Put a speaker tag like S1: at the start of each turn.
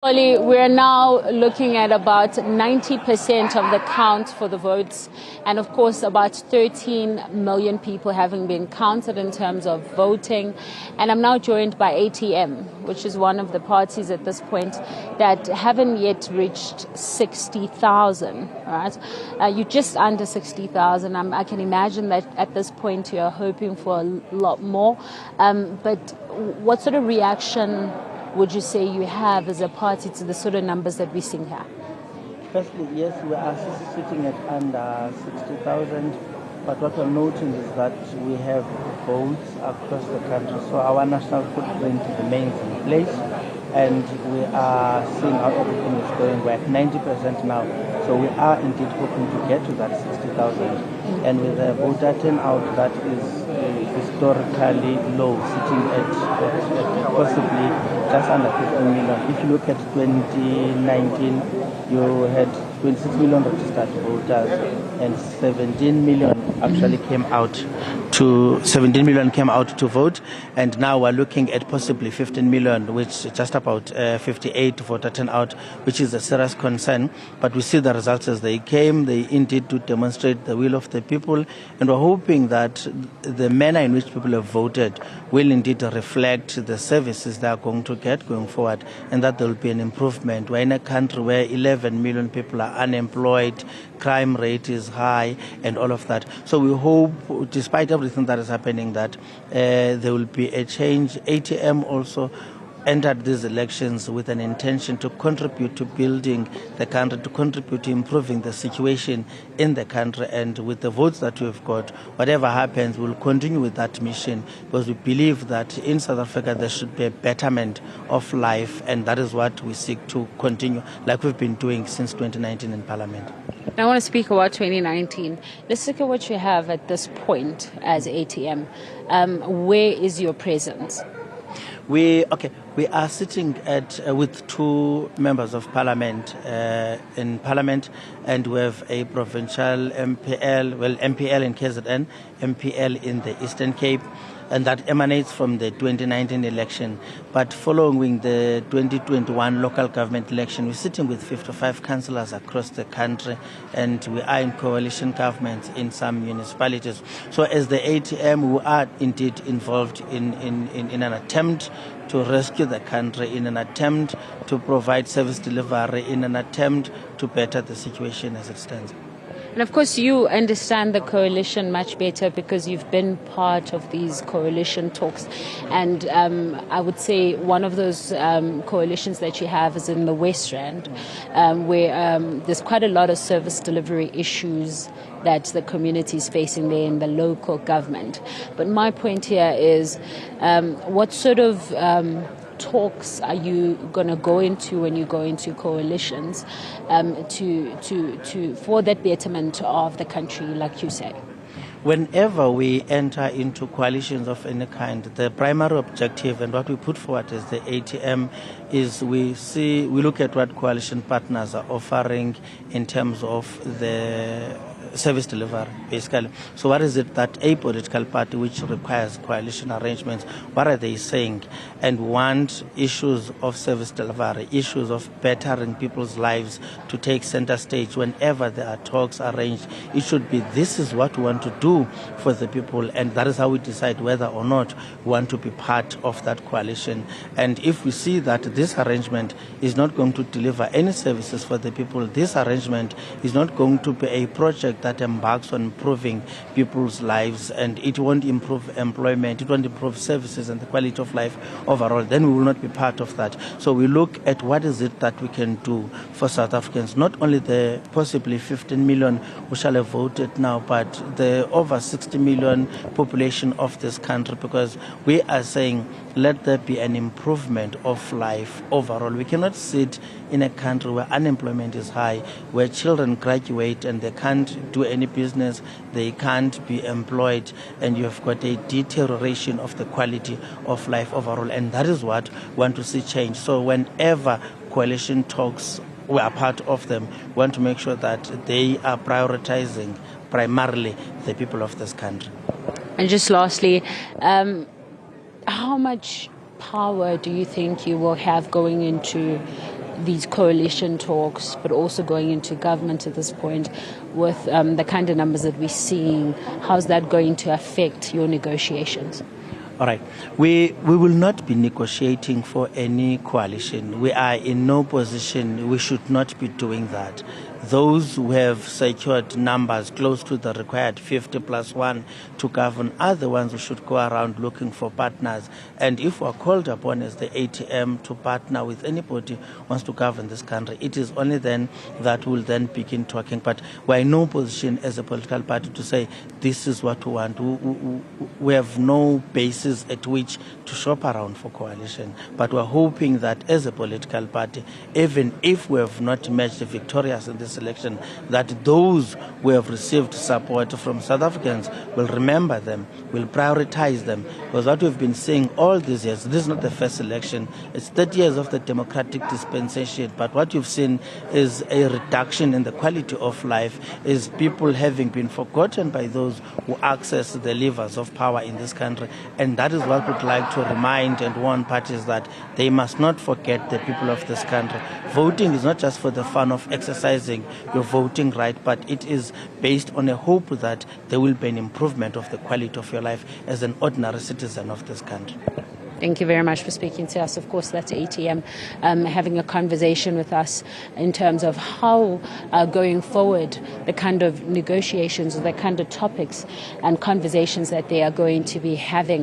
S1: Oli, we're now looking at about 90% of the count for the votes, and of course about 13 million people having been counted in terms of voting. And I'm now joined by ATM, which is one of the parties at this point that haven't yet reached 60,000. Right? You're just under 60,000. I can imagine that at this point you're hoping for a lot more. But what sort of reaction would you say you have as a party to the sort of numbers that we're seeing here?
S2: Firstly, yes, we are sitting at under 60,000, but what we're noting is that we have votes across the country, so our national footprint remains in place, and we are seeing how everything is going. We're at 90% now, so we are indeed hoping to get to that 60,000, and with a voter turnout that is historically low, sitting at possibly just under 15 million. If you look at 2019, you had 26 million registered voters, and 17 million actually came out to vote, and now we're looking at possibly 15 million, which is just about 58 voter turnout, which is a serious concern. But we see the results as they came. They indeed do demonstrate the will of the people, and we're hoping that the manner in which people have voted will indeed reflect the services they are going to get going forward, and that there will be an improvement. We're in a country where 11 million people are unemployed, crime rate is high, and all of that. So we hope, despite everything that is happening, that there will be a change. ATM also entered these elections with an intention to contribute to building the country, to contribute to improving the situation in the country. And with the votes that we've got, whatever happens, we'll continue with that mission, because we believe that in South Africa there should be a betterment of life, and that is what we seek to continue, like we've been doing since 2019 in Parliament.
S1: I want to speak about 2019. Let's look at what you have at this point as ATM. Where is your presence?
S2: We are sitting with two members of Parliament in Parliament, and we have a provincial MPL in KZN, MPL in the Eastern Cape, and that emanates from the 2019 election. But following the 2021 local government election, we're sitting with 55 councillors across the country, and we are in coalition governments in some municipalities. So as the ATM, we are indeed involved in an attempt to rescue the country, in an attempt to provide service delivery, in an attempt to better the situation as it stands.
S1: And of course, you understand the coalition much better because you've been part of these coalition talks. And I would say one of those coalitions that you have is in the West Rand, where there's quite a lot of service delivery issues that the community is facing there in the local government. But my point here is, what sort of talks are you going to go into when you go into coalitions for that betterment of the country, like you say?
S2: Whenever we enter into coalitions of any kind, the primary objective and what we put forward as the ATM is we look at what coalition partners are offering in terms of the service delivery, basically. So what is it that a political party which requires coalition arrangements, what are they saying? And want issues of service delivery, issues of bettering people's lives to take center stage whenever there are talks arranged. It should be, this is what we want to do for the people, and that is how we decide whether or not we want to be part of that coalition. And if we see that this arrangement is not going to deliver any services for the people, this arrangement is not going to be a project that embarks on improving people's lives, and it won't improve employment, it won't improve services and the quality of life overall, then we will not be part of that. So we look at what is it that we can do for South Africans, not only the possibly 15 million who shall have voted now, but the over 60 million population of this country, because we are saying let there be an improvement of life overall. We cannot sit in a country where unemployment is high, where children graduate and they can't do any business, they can't be employed, and you have got a deterioration of the quality of life overall. And that is what we want to see change. So whenever coalition talks, we are part of them, we want to make sure that they are prioritizing primarily the people of this country.
S1: And just lastly, how much power do you think you will have going into these coalition talks, but also going into government at this point with the kind of numbers that we're seeing? How's that going to affect your negotiations?
S2: All right. We will not be negotiating for any coalition. We are in no position. We should not be doing that. Those who have secured numbers close to the required 50 plus 1 to govern are the ones who should go around looking for partners. And if we are called upon as the ATM to partner with anybody who wants to govern this country, it is only then that we'll then begin talking. But we're in no position as a political party to say this is what we want. We have no basis at which to shop around for coalition. But we're hoping that as a political party, even if we have not emerged victorious in this election, that those who have received support from South Africans will remember them, will prioritize them. Because what we've been seeing all these years, this is not the first election, it's 30 years of the democratic dispensation, but what you've seen is a reduction in the quality of life, is people having been forgotten by those who access the levers of power in this country. And that is what we'd like to remind and warn parties, that they must not forget the people of this country. Voting is not just for the fun of exercising your voting right, but it is based on a hope that there will be an improvement of the quality of your life as an ordinary citizen of this country.
S1: Thank you very much for speaking to us. Of course, that's ATM having a conversation with us in terms of how going forward, the kind of negotiations, the kind of topics and conversations that they are going to be having